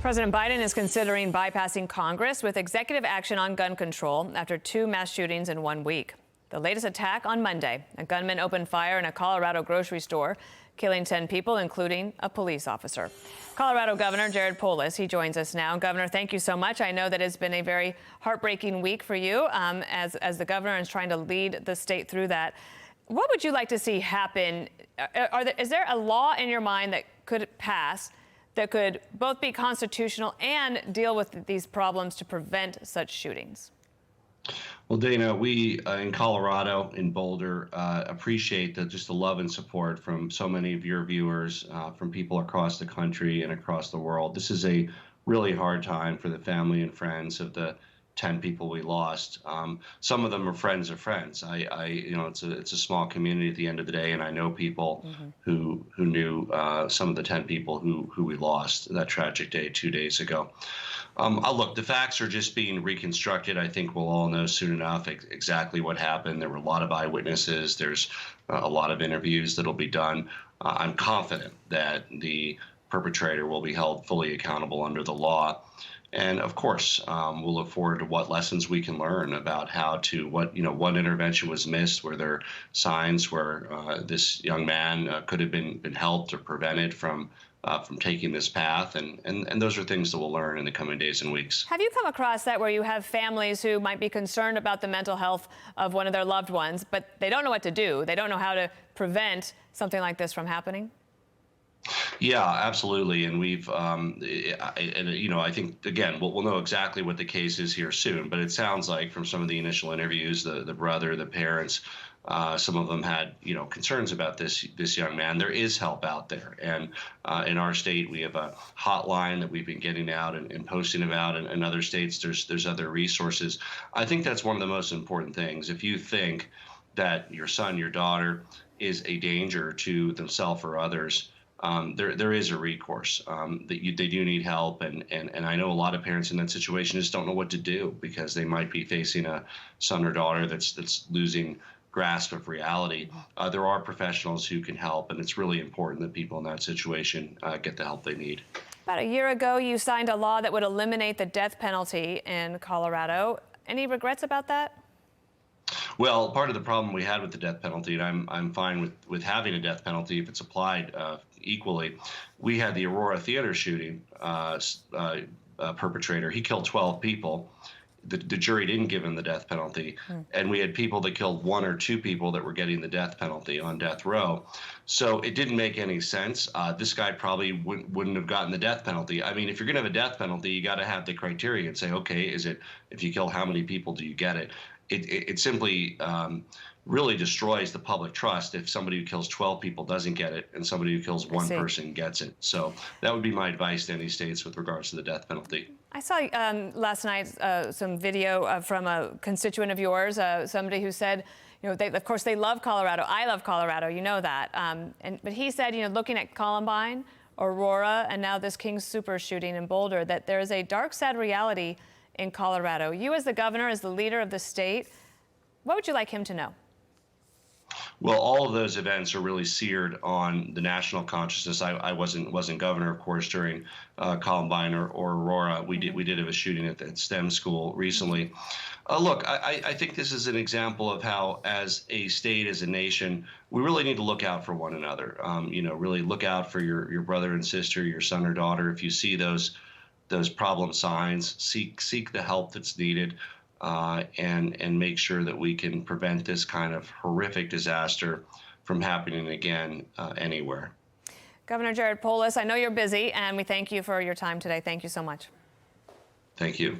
President Biden is considering bypassing Congress with executive action on gun control after 2 mass shootings in 1 week. The latest attack on Monday. A gunman opened fire in a Colorado grocery store, killing 10 people, including a police officer. Colorado Governor Jared Polis, he joins us now. Governor, thank you so much. I know that it's been a very heartbreaking week for you as the governor is trying to lead the state through that. What would you like to see happen? Is there a law in your mind that could pass that could both be constitutional and deal with these problems to prevent such shootings? Well, Dana, we in Colorado, in Boulder, appreciate just the love and support from so many of your viewers, from people across the country and across the world. This is a really hard time for the family and friends of the 10 people we lost. Some of them are friends of friends. It's a small community at the end of the day, and I know people who knew some of the 10 people who we lost that tragic day 2 days ago. Look, the facts are just being reconstructed. I think we'll all know soon enough exactly what happened. There were a lot of eyewitnesses. There's a lot of interviews that'll be done. I'm confident that the perpetrator will be held fully accountable under the law. And of course, we'll look forward to what lessons we can learn about what intervention was missed. Were there signs where this young man could have been helped or prevented from taking this path? And those are things that we'll learn in the coming days and weeks. Have you come across that where you have families who might be concerned about the mental health of one of their loved ones, but they don't know what to do? They don't know how to prevent something like this from happening? Yeah, absolutely. And I think, again, we'll know exactly what the case is here soon. But it sounds like from some of the initial interviews, the brother, the parents, some of them had, concerns about this young man. There is help out there. And in our state, we have a hotline that we've been getting out and posting about. And in other states, there's other resources. I think that's one of the most important things. If you think that your son, your daughter is a danger to themselves or others, there is a recourse that they do need help, and I know a lot of parents in that situation just don't know what to do because they might be facing a son or daughter that's losing grasp of reality. There are professionals who can help, and it's really important that people in that situation get the help they need. About a year ago, you signed a law that would eliminate the death penalty in Colorado. Any regrets about that? Well, part of the problem we had with the death penalty, and I'm fine with having a death penalty if it's applied equally. We had the Aurora Theater shooting perpetrator. He killed 12 people. The jury didn't give him the death penalty. And we had people that killed 1 or 2 people that were getting the death penalty on death row. So it didn't make any sense. This guy probably wouldn't have gotten the death penalty. I mean, if you're going to have a death penalty, you got to have the criteria and say, okay, if you kill how many people do you get it? It simply really destroys the public trust if somebody who kills 12 people doesn't get it and somebody who kills 1 person gets it. So that would be my advice to any states with regards to the death penalty. I saw last night some video from a constituent of yours, somebody who said, of course they love Colorado. I love Colorado, you know that. But he said, looking at Columbine, Aurora, and now this King Super shooting in Boulder, that there is a dark, sad reality in Colorado. You as the governor, as the leader of the state, what would you like him to know? Well, all of those events are really seared on the national consciousness. I wasn't governor, of course, during Columbine or Aurora. We did have a shooting at STEM school recently. Look, I think this is an example of how, as a state, as a nation, we really need to look out for one another. Really look out for your brother and sister, your son or daughter. If you see those problem signs, seek the help that's needed. And make sure that we can prevent this kind of horrific disaster from happening again anywhere. Governor Jared Polis, I know you're busy, and we thank you for your time today. Thank you so much. Thank you.